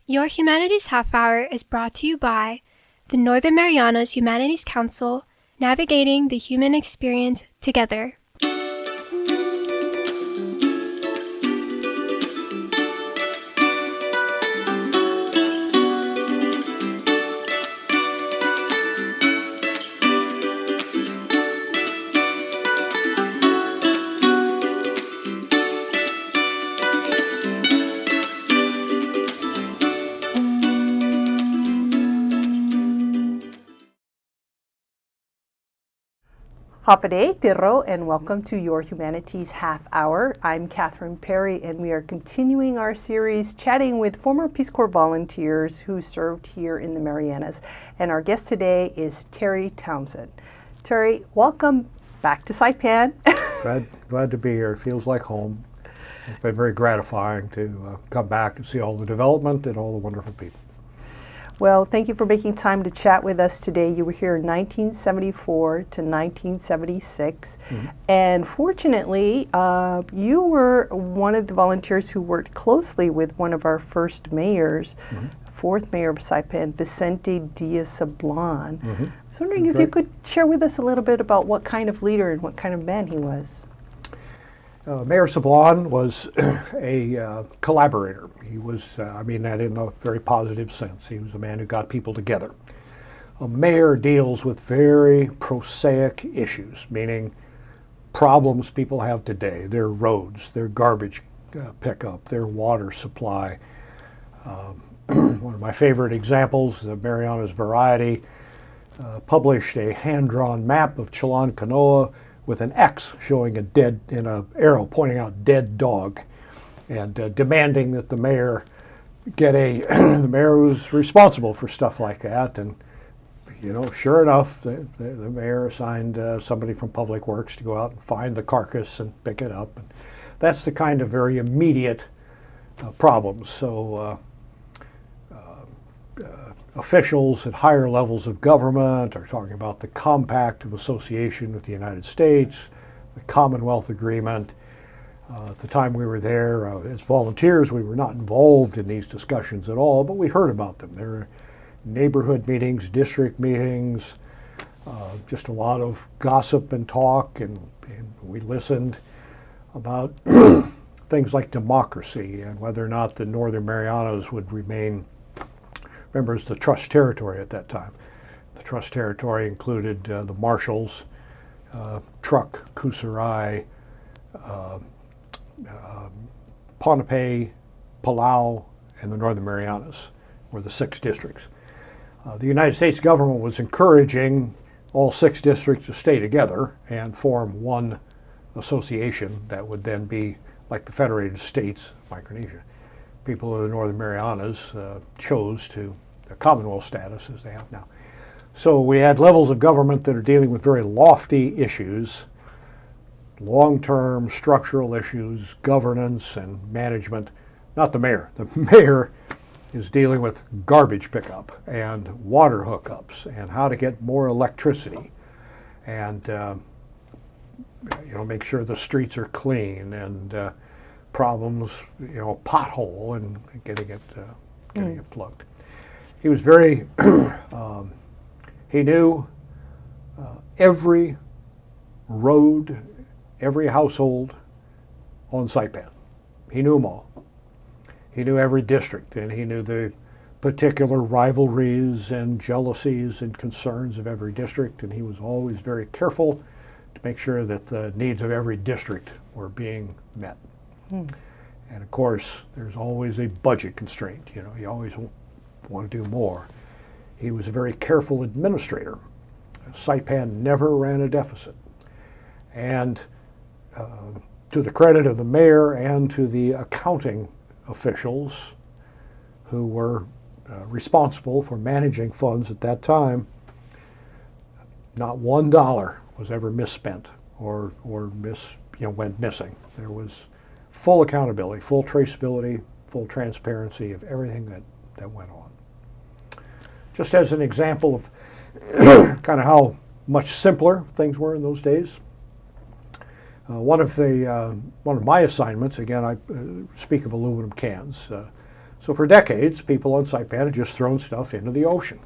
Your Humanities Half Hour is brought to you by the Northern Marianas Humanities Council, navigating the human experience together. Hapade, Tiro, and welcome to Your Humanities Half Hour. I'm Catherine Perry, and we are continuing our series chatting with former Peace Corps volunteers who served here in the Marianas. And our guest today is Terry Townsend. Terry, welcome back to Saipan. Glad to be here. It feels like home. It's been very gratifying to come back and see all the development and all the wonderful people. Well, thank you for making time to chat with us today. You were here in 1974 to 1976. Mm-hmm. And fortunately, you were one of the volunteers who worked closely with one of our first mayors, fourth mayor of Saipan, Vicente Diaz-Sablan. Mm-hmm. I was wondering if you could share with us a little bit about what kind of leader and what kind of man he was. Mayor Sablan was a collaborator. He was, I mean that in a very positive sense. He was a man who got people together. A mayor deals with very prosaic issues, meaning problems people have today. Their roads, their garbage pickup, their water supply. One of my favorite examples, the Marianas Variety, published a hand-drawn map of Chalancanoa with an X showing a dead, and an arrow pointing out dead dog, and demanding that the mayor get the mayor who's responsible for stuff like that. And you know, sure enough, the mayor assigned somebody from Public Works to go out and find the carcass and pick it up. And that's the kind of very immediate problems. So officials at higher levels of government are talking about the Compact of Association with the United States, the Commonwealth Agreement. At the time we were there, as volunteers, we were not involved in these discussions at all, but we heard about them. There were neighborhood meetings, district meetings, just a lot of gossip and talk, and we listened about things like democracy and whether or not the Northern Marianas would remain. Remember, it's the trust territory at that time. The trust territory included the Marshalls, Truk, Kusarai, Ponape, Palau, and the Northern Marianas were the 6 districts. The United States government was encouraging all 6 districts to stay together and form one association that would then be like the Federated States of Micronesia. People of the Northern Marianas chose to the Commonwealth status as they have now. So we had levels of government that are dealing with very lofty issues, long-term structural issues, governance and management. Not the mayor. The mayor is dealing with garbage pickup and water hookups and how to get more electricity and you know, make sure the streets are clean and problems, you know, pothole and getting it plugged. He was very, he knew every road, every household on Saipan. He knew them all. He knew every district, and he knew the particular rivalries and jealousies and concerns of every district, and he was always very careful to make sure that the needs of every district were being met. And of course, there's always a budget constraint. You know, you always want to do more. He was a very careful administrator. Saipan never ran a deficit. And to the credit of the mayor and to the accounting officials who were responsible for managing funds at that time, not $1 was ever misspent or went missing. There was full accountability, full traceability, full transparency of everything that went on. Just as an example of kind of how much simpler things were in those days, one of my assignments, again, I speak of aluminum cans. So for decades, people on Saipan had just thrown stuff into the ocean.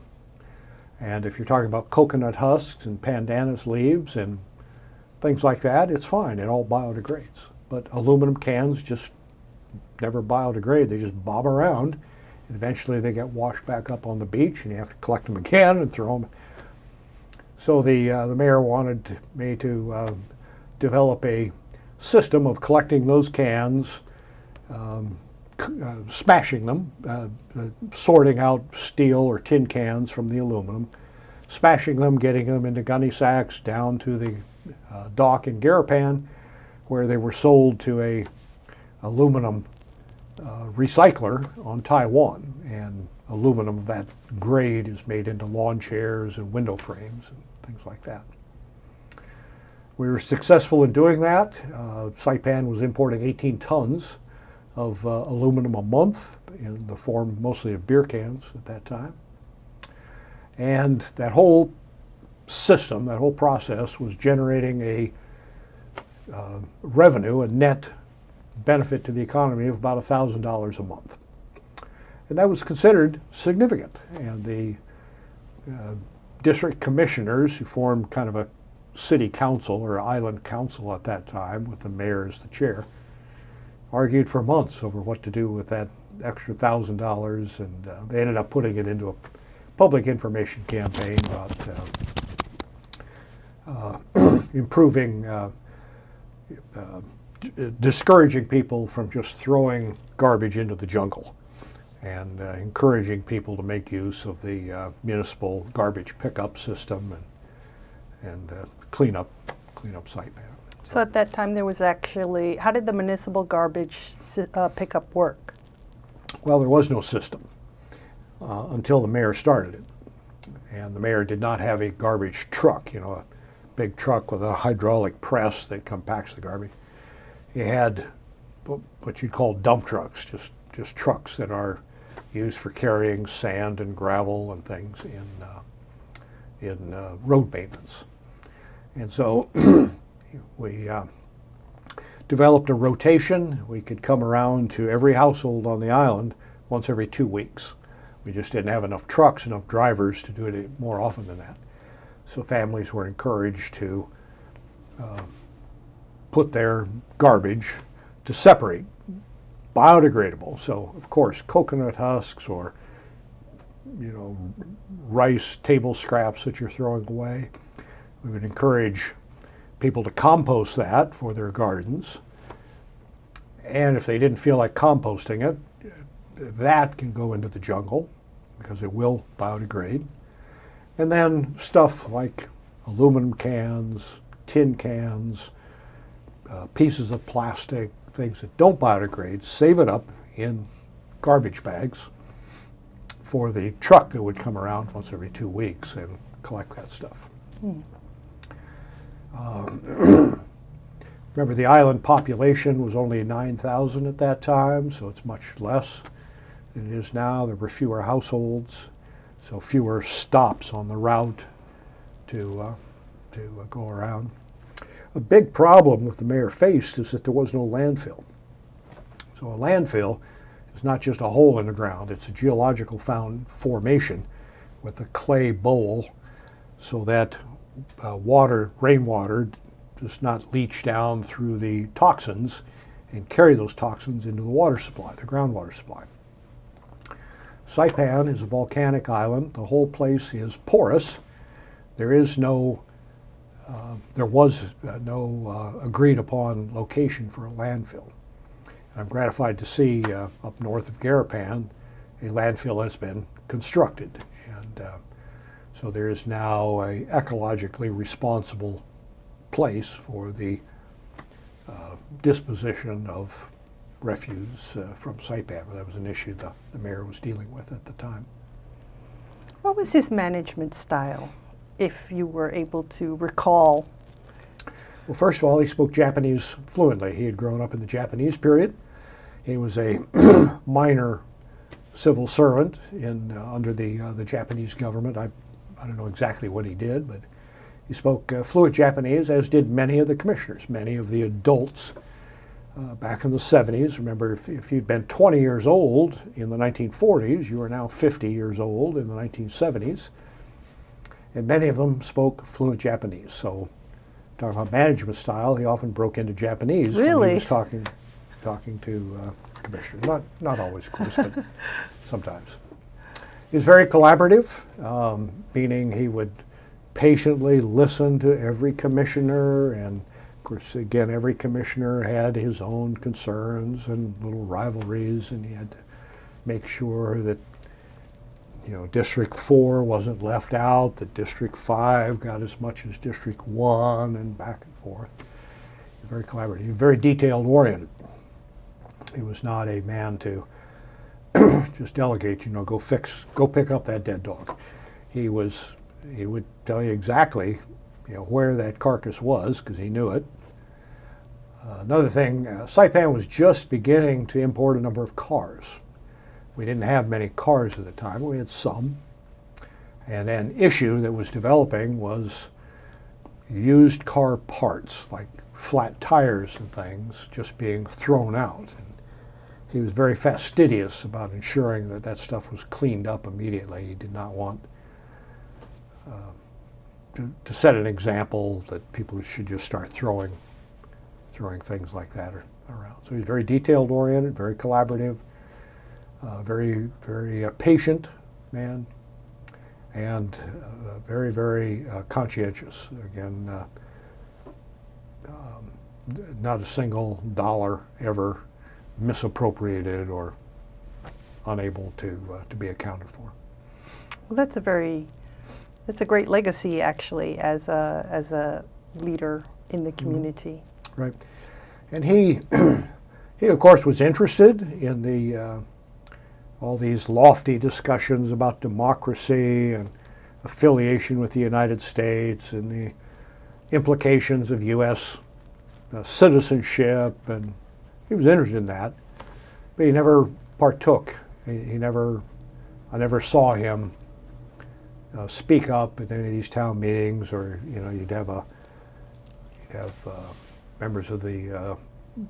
And if you're talking about coconut husks and pandanus leaves and things like that, it's fine. It all biodegrades. But aluminum cans just never biodegrade. They just bob around. And eventually they get washed back up on the beach, and you have to collect them again and throw them. So the mayor wanted me to develop a system of collecting those cans, smashing them, sorting out steel or tin cans from the aluminum, smashing them, getting them into gunny sacks down to the dock in Garapan, where they were sold to a aluminum recycler on Taiwan. And aluminum of that grade is made into lawn chairs and window frames and things like that. We were successful in doing that. Saipan was importing 18 tons of aluminum a month in the form mostly of beer cans at that time. And that whole system, that whole process was generating a revenue, a net benefit to the economy of about $1,000 a month. And that was considered significant. And the district commissioners, who formed kind of a city council or island council at that time with the mayor as the chair, argued for months over what to do with that extra $1,000, and they ended up putting it into a public information campaign about improving, discouraging people from just throwing garbage into the jungle, and encouraging people to make use of the municipal garbage pickup system and clean up Saipan. So at that time there was actually, how did the municipal garbage pickup work? Well, there was no system until the mayor started it. And the mayor did not have a garbage truck, you know, a big truck with a hydraulic press that compacts the garbage. He had what you'd call dump trucks, just trucks that are used for carrying sand and gravel and things in road maintenance. And so we developed a rotation. We could come around to every household on the island once every 2 weeks. We just didn't have enough trucks, enough drivers to do it more often than that. So families were encouraged to put their garbage to separate, biodegradable. So of course, coconut husks or, you know, rice table scraps that you're throwing away. We would encourage people to compost that for their gardens. And if they didn't feel like composting it, that can go into the jungle because it will biodegrade. And then stuff like aluminum cans, tin cans, pieces of plastic, things that don't biodegrade, save it up in garbage bags for the truck that would come around once every 2 weeks and collect that stuff. Remember, the island population was only 9,000 at that time, so it's much less than it is now. There were fewer households, so fewer stops on the route to go around. A big problem that the mayor faced is that there was no landfill. So a landfill is not just a hole in the ground, it's a geological formation with a clay bowl so that rainwater does not leach down through the toxins and carry those toxins into the water supply, the groundwater supply. Saipan is a volcanic island. The whole place is porous. There was no agreed upon location for a landfill. And I'm gratified to see up north of Garapan, a landfill has been constructed. And so there is now an ecologically responsible place for the disposition of refuse from Saipan. That was an issue the mayor was dealing with at the time. What was his management style, if you were able to recall? Well, first of all, he spoke Japanese fluently. He had grown up in the Japanese period. He was a minor civil servant under the Japanese government. I don't know exactly what he did, but he spoke fluent Japanese, as did many of the commissioners. Many of the adults back in the 70s. Remember, if you'd been 20 years old in the 1940s, you are now 50 years old in the 1970s. And many of them spoke fluent Japanese. So, talking about management style, he often broke into Japanese when he was talking to commissioners. Not always, of course, but sometimes. He was very collaborative, meaning he would patiently listen to every commissioner, and of course, again, every commissioner had his own concerns and little rivalries, and he had to make sure that, you know, District 4 wasn't left out, that District 5 got as much as District 1, and back and forth. Very collaborative, very detail-oriented. He was not a man to just delegate, you know, go pick up that dead dog. He would tell you exactly, you know, where that carcass was, because he knew it. Another thing, Saipan was just beginning to import a number of cars. We didn't have many cars at the time, we had some. And an issue that was developing was used car parts, like flat tires and things, just being thrown out. And he was very fastidious about ensuring that that stuff was cleaned up immediately. He did not want to set an example that people should just start throwing things like that around. So he's very detailed oriented, very collaborative, very patient man, and very, very conscientious. Again, not a single dollar ever misappropriated or unable to be accounted for. Well, that's a great legacy, actually, as a leader in the community. Right, and he of course was interested in the all these lofty discussions about democracy and affiliation with the United States and the implications of U.S. Citizenship, and he was interested in that, but he never partook. I never saw him speak up at any of these town meetings, or, you know, you'd have members of the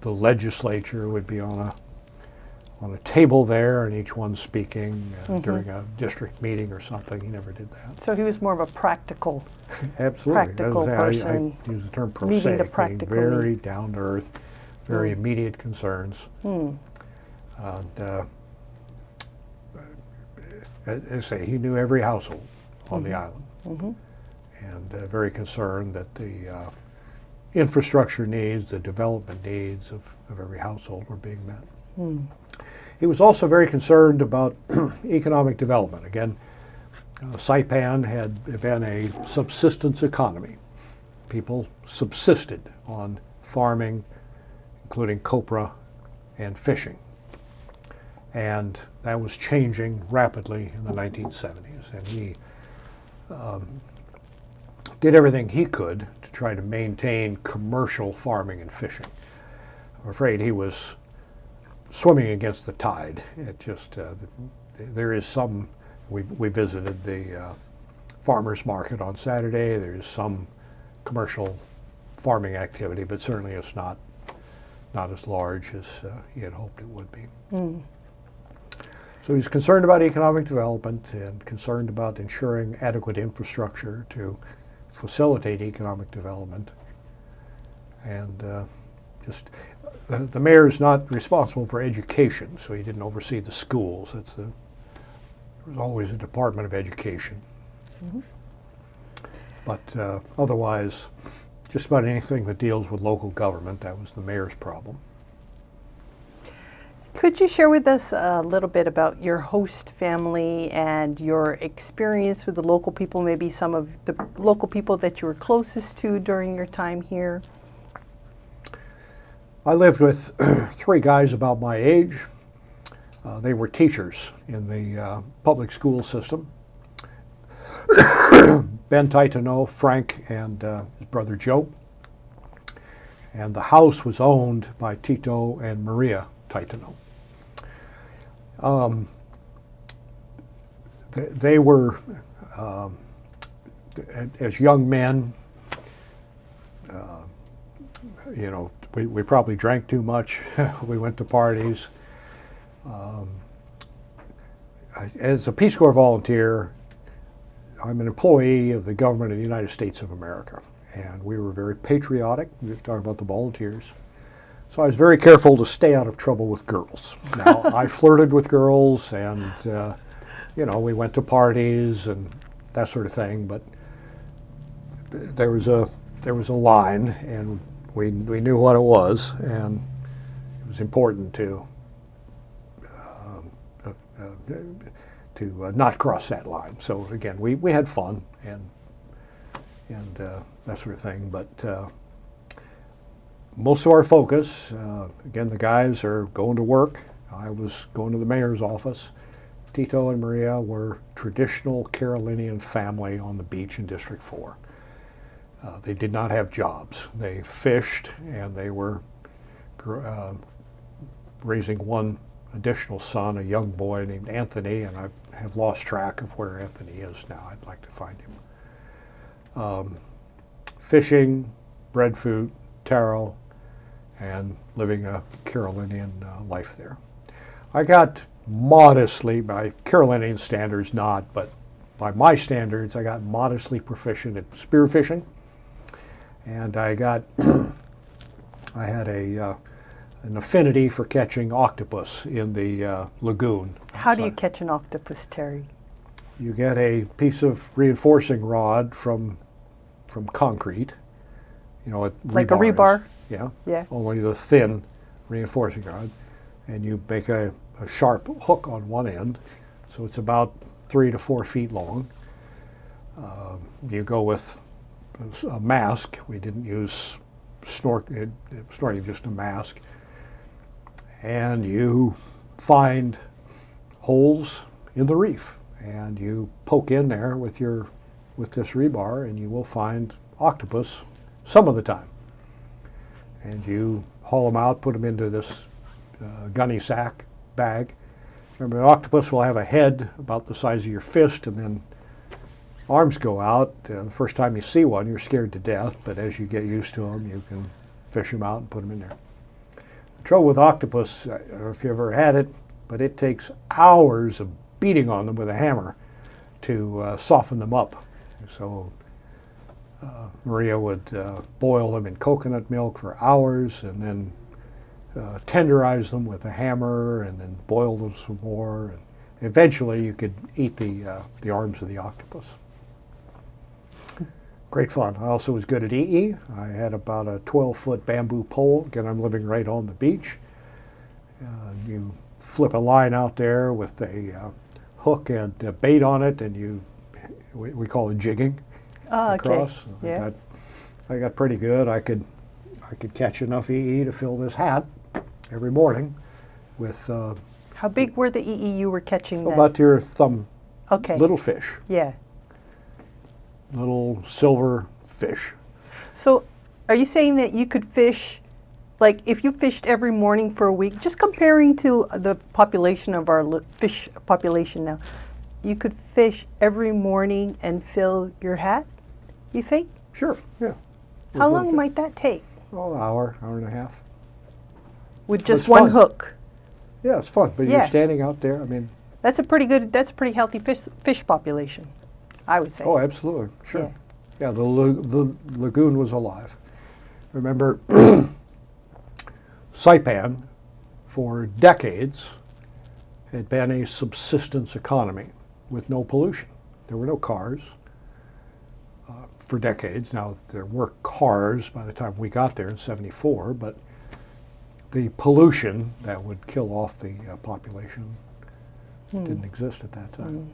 legislature would be on a table there, and each one speaking during a district meeting or something. He never did that. So he was more of a practical, absolutely person. I use the term prosaic, meaning very down to earth, very immediate concerns. And as I say, he knew every household on the island, and very concerned that the infrastructure needs, the development needs of every household were being met. He was also very concerned about economic development. Again, Saipan had been a subsistence economy. People subsisted on farming, including copra and fishing. And that was changing rapidly in the 1970s. And he did everything he could to try to maintain commercial farming and fishing. I'm afraid he was swimming against the tide. It just, there is some, we visited the farmers market on Saturday. There's some commercial farming activity, but certainly it's not as large as he had hoped it would be. So he's concerned about economic development and concerned about ensuring adequate infrastructure to facilitate economic development. And just the mayor is not responsible for education, so he didn't oversee the schools. There was always a Department of Education. But otherwise, just about anything that deals with local government, that was the mayor's problem. Could you share with us a little bit about your host family and your experience with the local people, maybe some of the local people that you were closest to during your time here? I lived with three guys about my age. They were teachers in the public school system. Ben Titano, Frank, and his brother Joe. And the house was owned by Tito and Maria Titano. They were, as young men, we probably drank too much. We went to parties. As a Peace Corps volunteer, I'm an employee of the government of the United States of America, and we were very patriotic. We were talking about the volunteers. So I was very careful to stay out of trouble with girls. Now, I flirted with girls, and you know, we went to parties and that sort of thing, but there was a line, and we knew what it was, and it was important to not cross that line. So again, we had fun and that sort of thing, but most of our focus, again, the guys are going to work. I was going to the mayor's office. Tito and Maria were traditional Carolinian family on the beach in District 4. They did not have jobs. They fished, and they were raising one additional son, a young boy named Anthony, and I have lost track of where Anthony is now. I'd like to find him. Fishing, breadfruit, taro, and living a Carolinian life there. I got modestly, by Carolinian standards not, but by my standards, I got modestly proficient at spearfishing, and I had an affinity for catching octopus in the lagoon. How do you catch an octopus, Terry? You get a piece of reinforcing rod from concrete, you know, like a rebar. Yeah. Yeah. Only the thin reinforcing rod, and you make a sharp hook on one end, so it's about 3 to 4 feet long. You go with a mask. We didn't use snorkeling, just a mask. And you find holes in the reef, and you poke in there with this rebar, and you will find octopus some of the time. And you haul them out, put them into this gunny sack bag. Remember, an octopus will have a head about the size of your fist, and then arms go out. The first time you see one, you're scared to death, but as you get used to them, you can fish them out and put them in there. The trouble with octopus, I don't know if you ever had it, but it takes hours of beating on them with a hammer to soften them up. So Maria would boil them in coconut milk for hours, and then tenderize them with a hammer, and then boil them some more. And eventually you could eat the arms of the octopus. Great fun. I also was good at EE. I had about a 12-foot bamboo pole. Again, I'm living right on the beach. You flip a line out there with a hook and a bait on it, and we call it jigging across. Okay. Yeah. I got pretty good. I could catch enough EE to fill this hat every morning with. How big were the EE you were catching then? About your thumb. Okay. Little fish. Yeah. Little silver fish. So are you saying that you could fish, like if you fished every morning for a week, just comparing to the population of our fish population now, you could fish every morning and fill your hat, you think? Sure, yeah. How long might that take? Oh, an hour and a half. With just one hook? Yeah, it's fun, but Yeah. you're standing out there, I mean. That's a pretty healthy fish population, I would say. Oh, absolutely, sure. Yeah. Yeah, the lagoon was alive. Remember, Saipan, for decades, had been a subsistence economy with no pollution. There were no cars for decades. Now, there were cars by the time we got there in '74, but the pollution that would kill off the population didn't exist at that time.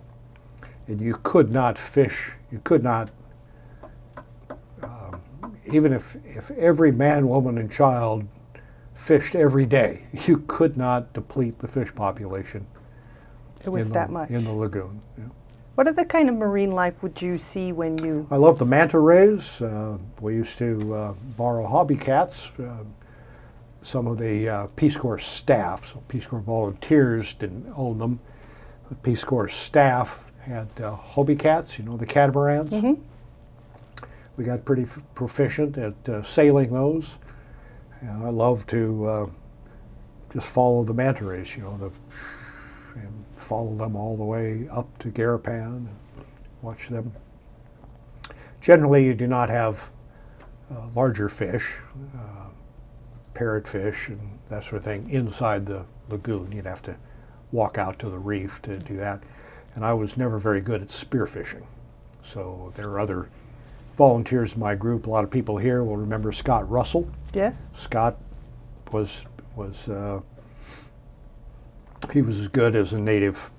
And you could not fish, you could not, even if every man, woman, and child fished every day, you could not deplete the fish population. It was that much. In the lagoon. Yeah. What other kind of marine life would you see when you... I love the manta rays. We used to borrow hobby cats. Some of the Peace Corps staff, so Peace Corps volunteers didn't own them. The Peace Corps staff had hobby cats, you know, the catamarans. Mm-hmm. We got pretty proficient at sailing those. And I love to just follow the manta rays, and follow them all the way up to Garapan and watch them. Generally, you do not have larger fish, parrotfish and that sort of thing inside the lagoon. You'd have to walk out to the reef to do that. And I was never very good at spearfishing. So there are other volunteers in my group. A lot of people here will remember Scott Russell. Yes. Scott was he was as good as a native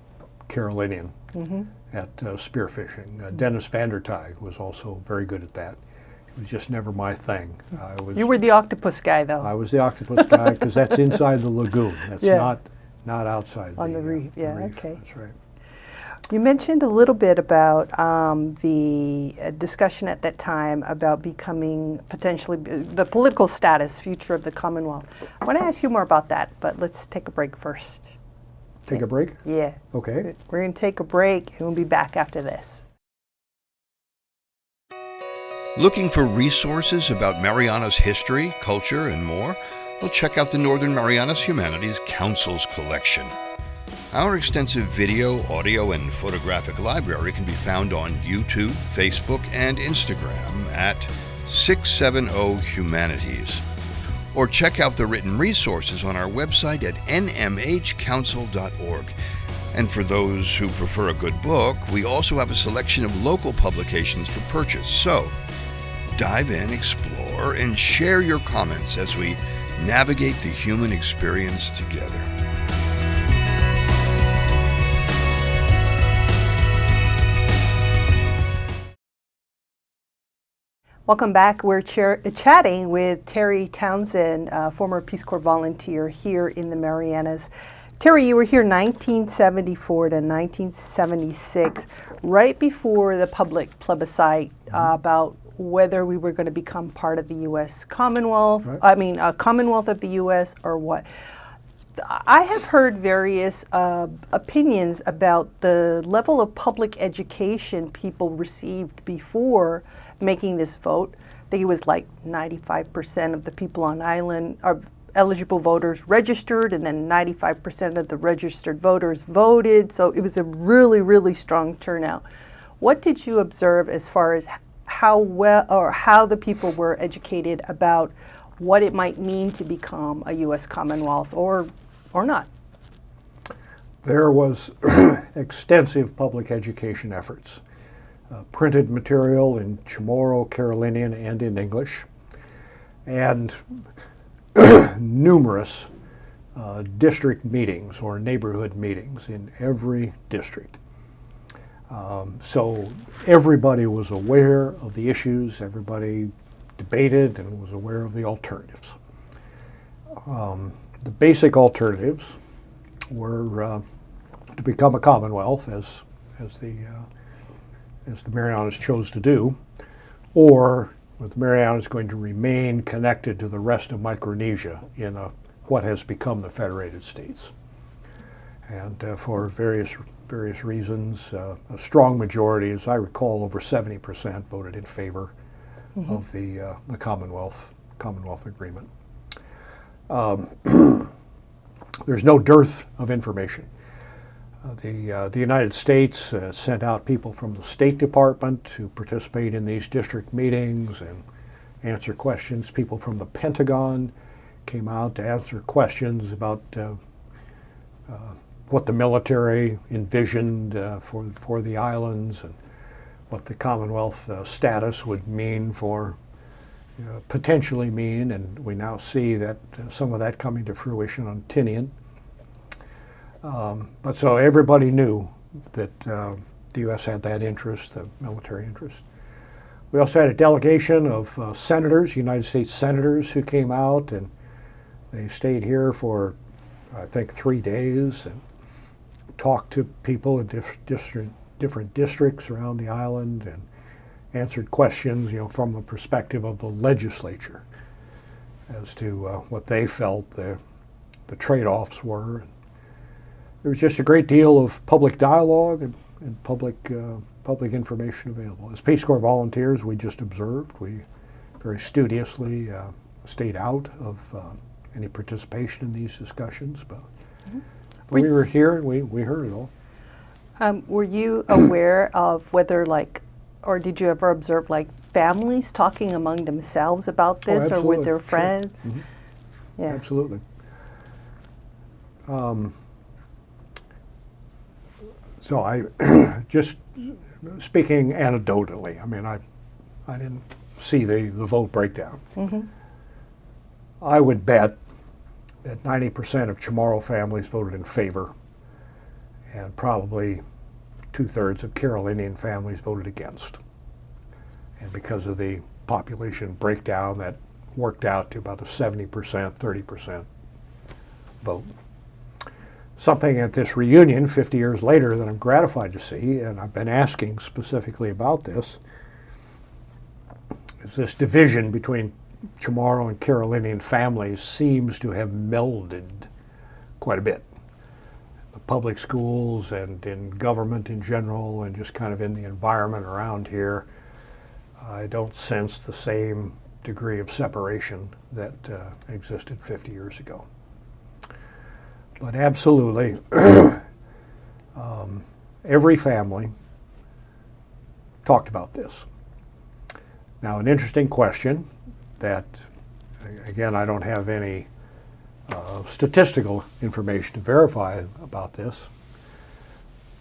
Carolinian at spearfishing. Dennis Vandertuig was also very good at that. It was just never my thing. You were the octopus guy, though. I was the octopus guy because that's inside the lagoon. That's not outside on the reef. The reef. Okay. That's right. You mentioned a little bit about the discussion at that time about becoming potentially the political status, future of the Commonwealth. I want to ask you more about that, but let's take a break first. Take a break? Yeah. Okay. We're going to take a break and we'll be back after this. Looking for resources about Marianas history, culture, and more? Well, check out the Northern Marianas Humanities Council's collection. Our extensive video, audio, and photographic library can be found on YouTube, Facebook, and Instagram at 670 Humanities. Or check out the written resources on our website at nmhcouncil.org. And for those who prefer a good book, we also have a selection of local publications for purchase. So, dive in, explore, and share your comments as we navigate the human experience together. Welcome back. We're chatting with Terry Townsend, former Peace Corps volunteer here in the Marianas. Terry, you were here 1974 to 1976, right before the public plebiscite about whether we were going to become part of the U.S. Commonwealth, right. I mean, a Commonwealth of the U.S. or what. I have heard various opinions about the level of public education people received before making this vote. I think it was like 95% of the people on island are eligible voters registered, and then 95% of the registered voters voted. So it was a really, really strong turnout. What did you observe as far as how well or how the people were educated about what it might mean to become a U.S. Commonwealth or not? There was extensive public education efforts. Printed material in Chamorro, Carolinian, and in English, and numerous district meetings or neighborhood meetings in every district. So everybody was aware of the issues, everybody debated and was aware of the alternatives. The basic alternatives were to become a Commonwealth, as the Marianas chose to do, or the Marianas going to remain connected to the rest of Micronesia in what has become the Federated States. And for various reasons, a strong majority, as I recall, over 70% voted in favor of the Commonwealth Agreement. There's no dearth of information. The United States sent out people from the State Department to participate in these district meetings and answer questions. People from the Pentagon came out to answer questions about what the military envisioned for the islands and what the Commonwealth status would mean potentially mean, and we now see that some of that coming to fruition on Tinian. But so everybody knew that the U.S. had that interest, the military interest. We also had a delegation of senators, United States senators, who came out, and they stayed here for, I think, 3 days and talked to people in different districts around the island and answered questions, from the perspective of the legislature as to what they felt the trade-offs were. There was just a great deal of public dialogue and public information available. As Peace Corps volunteers, we just observed. We very studiously stayed out of any participation in these discussions, but we were here and we heard it all. Were you aware of whether, like, or did you ever observe, like, families talking among themselves about this, or with their friends? Sure. Yeah. Absolutely. So I, just speaking anecdotally, I mean, I didn't see the vote breakdown. I would bet that 90% of Chamorro families voted in favor, and probably 2/3 of Carolinian families voted against. And because of the population breakdown, that worked out to about a 70%, 30% vote. Something at this reunion 50 years later that I'm gratified to see, and I've been asking specifically about this, is this division between Chamorro and Carolinian families seems to have melded quite a bit. The public schools and in government in general, and just kind of in the environment around here, I don't sense the same degree of separation that existed 50 years ago. But absolutely, every family talked about this. Now, an interesting question that, again, I don't have any statistical information to verify about this,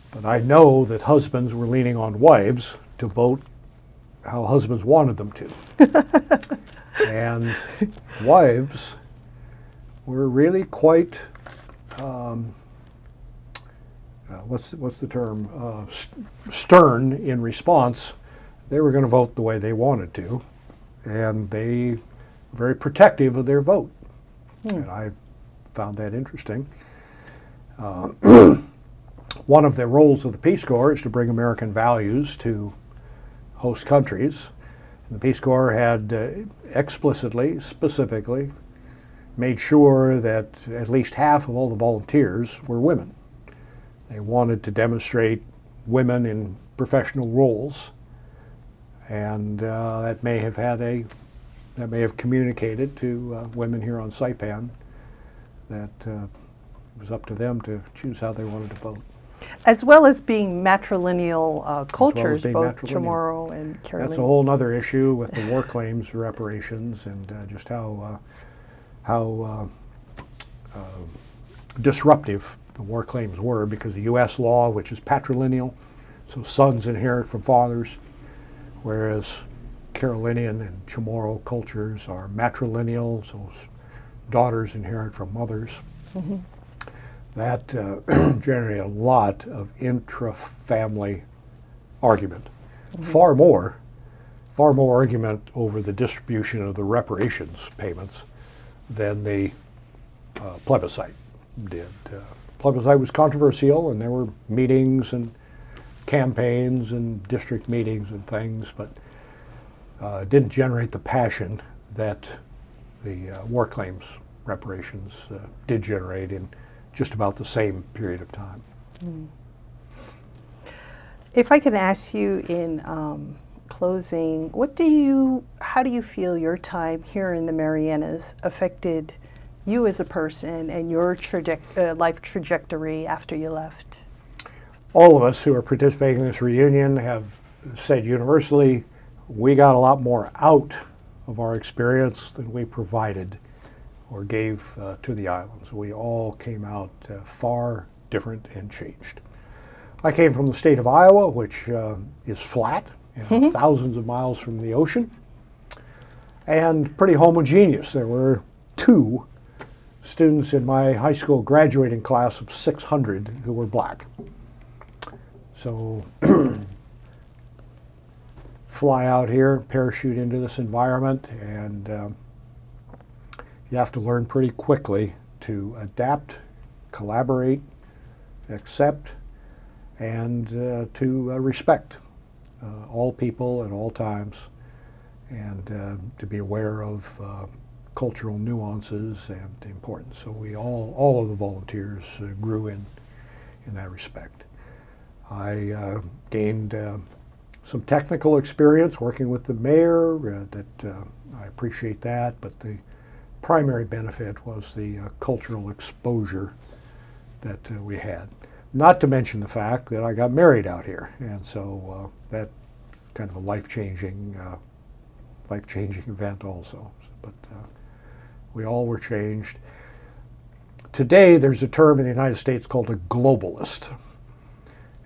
but I know that husbands were leaning on wives to vote how husbands wanted them to. And wives were really quite, what's the term, stern in response. They were going to vote the way they wanted to, and they were very protective of their vote. And I found that interesting. One of the roles of the Peace Corps is to bring American values to host countries. And the Peace Corps had explicitly, specifically, made sure that at least half of all the volunteers were women. They wanted to demonstrate women in professional roles, and that may have communicated to women here on Saipan that it was up to them to choose how they wanted to vote. As well as being matrilineal cultures, being both matrilineal. Chamorro and Carolinian. That's a whole other issue with the war claims reparations, and just how disruptive the war claims were, because the U.S. law, which is patrilineal, so sons inherit from fathers, whereas Carolinian and Chamorro cultures are matrilineal, so daughters inherit from mothers. That generated a lot of intra-family argument. Far more argument over the distribution of the reparations payments than the plebiscite did. Plebiscite was controversial, and there were meetings and campaigns and district meetings and things, but it didn't generate the passion that the war claims reparations did generate in just about the same period of time. If I can ask you in closing, how do you feel your time here in the Marianas affected you as a person and your life trajectory after you left? All of us who are participating in this reunion have said universally, we got a lot more out of our experience than we provided or gave to the islands. We all came out far different and changed. I came from the state of Iowa, which is flat and thousands of miles from the ocean, and pretty homogeneous. There were 2 students in my high school graduating class of 600 who were black. So fly out here, parachute into this environment, and you have to learn pretty quickly to adapt, collaborate, accept, and to respect all people at all times, and to be aware of cultural nuances and importance. So we all of the volunteers grew in that respect. I gained some technical experience working with the mayor, I appreciate that, but the primary benefit was the cultural exposure that we had. Not to mention the fact that I got married out here, and so that's kind of a life-changing event also. But we all were changed. Today, there's a term in the United States called a globalist,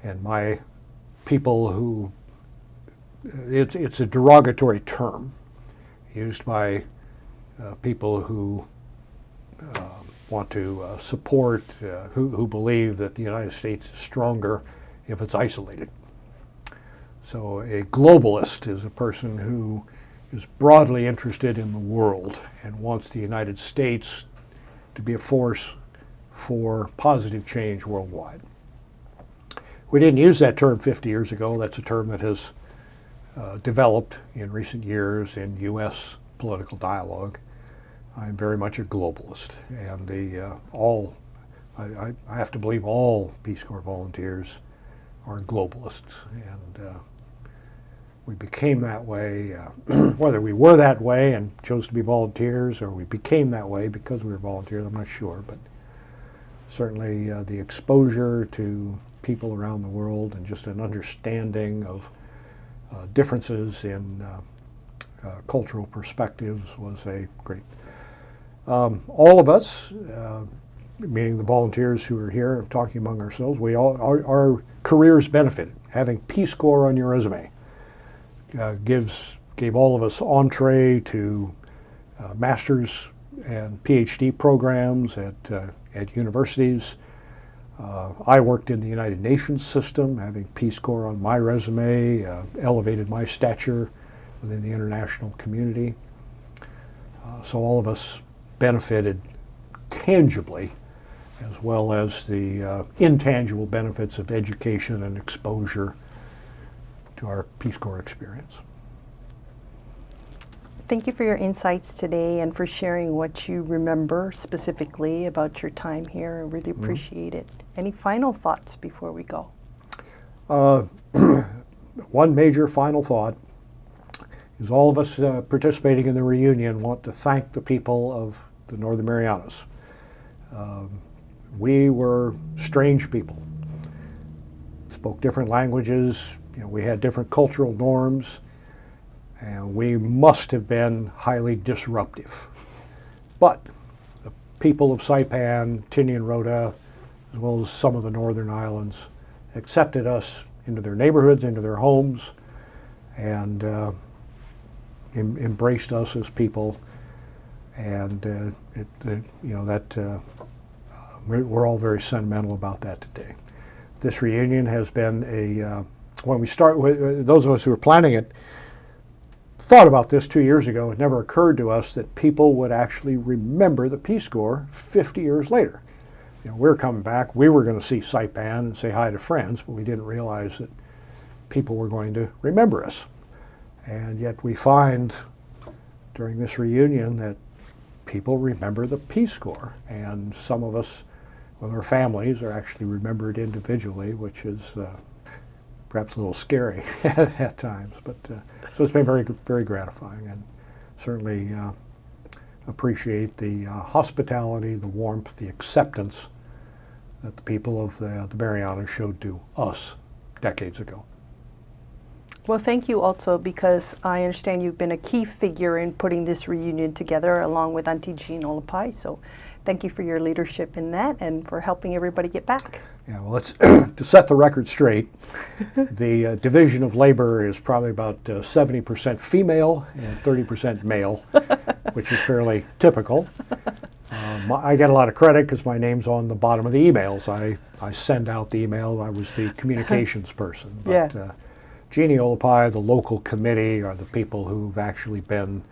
and my people who it's a derogatory term used by people who want to support, who believe that the United States is stronger if it's isolated. So a globalist is a person who is broadly interested in the world and wants the United States to be a force for positive change worldwide. We didn't use that term 50 years ago. That's a term that has developed in recent years in U.S. political dialogue. I'm very much a globalist, and I have to believe all Peace Corps volunteers are globalists, and we became that way, whether we were that way and chose to be volunteers or we became that way because we were volunteers, I'm not sure, but certainly the exposure to people around the world and just an understanding of differences in cultural perspectives was a great. All of us, meaning the volunteers who are here talking among ourselves, our careers benefited. Having Peace Corps on your resume gave all of us entree to master's and PhD programs at universities. I worked in the United Nations system. Having Peace Corps on my resume elevated my stature within the international community. So all of us benefited tangibly, as well as the intangible benefits of education and exposure to our Peace Corps experience. Thank you for your insights today and for sharing what you remember specifically about your time here. I really appreciate it. Any final thoughts before we go? One major final thought is all of us participating in the reunion want to thank the people of the Northern Marianas. We were strange people, spoke different languages, we had different cultural norms, and we must have been highly disruptive. But the people of Saipan, Tinian Rota, as well as some of the northern islands, accepted us into their neighborhoods, into their homes, and embraced us as people. And we're all very sentimental about that today. This reunion has been when we start with, those of us who were planning it, thought about this 2 years ago. It never occurred to us that people would actually remember the Peace Corps 50 years later. We're coming back. We were going to see Saipan and say hi to friends, but we didn't realize that people were going to remember us. And yet we find during this reunion that people remember the Peace Corps, and some of us with our families are actually remembered individually, which is perhaps a little scary at times. But so it's been very, very gratifying, and certainly appreciate the hospitality, the warmth, the acceptance that the people of the Marianas showed to us decades ago. Well, thank you also, because I understand you've been a key figure in putting this reunion together along with Auntie Jean Olapai. So thank you for your leadership in that and for helping everybody get back. Yeah, well, let's to set the record straight, the division of labor is probably about 70% female and 30% male, which is fairly typical. I get a lot of credit because my name's on the bottom of the emails. I send out the email. I was the communications person. But, yeah. Jeannie Olapai, the local committee, are the people who've actually been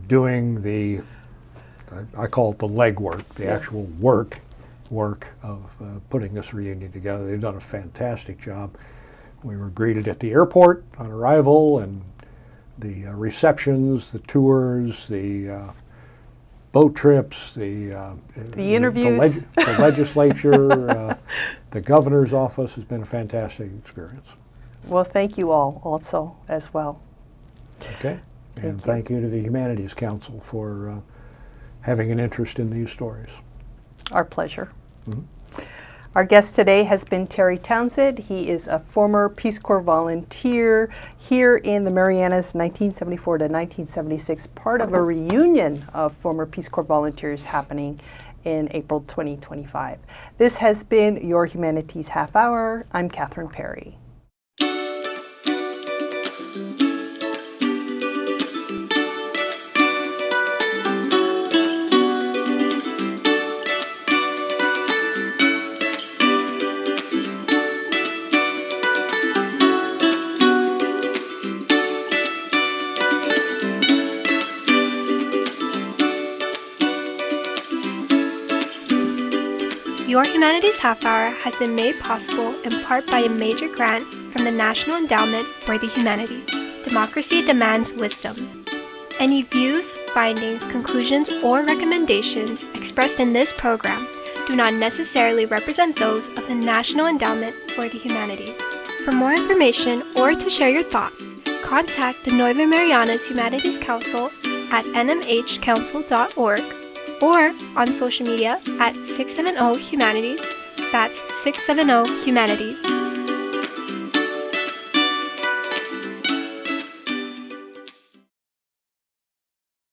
doing the, I call it the legwork, the actual work of putting this reunion together. They've done a fantastic job. We were greeted at the airport on arrival, and the receptions, the tours, the boat trips, the interviews, the legislature, the governor's office has been a fantastic experience. Well, thank you all also as well. Okay. And thank you to the Humanities Council for having an interest in these stories. Our pleasure. Our guest today has been Terry Townsend. He is a former Peace Corps volunteer here in the Marianas, 1974 to 1976, part of a reunion of former Peace Corps volunteers happening in April 2025. This has been your Humanities Half Hour. I'm Catherine Perry. Your Humanities Half Hour has been made possible in part by a major grant from the National Endowment for the Humanities. Democracy demands wisdom. Any views, findings, conclusions, or recommendations expressed in this program do not necessarily represent those of the National Endowment for the Humanities. For more information or to share your thoughts, contact the Northern Marianas Humanities Council at nmhcouncil.org or on social media at 670 Humanities. That's 670 Humanities.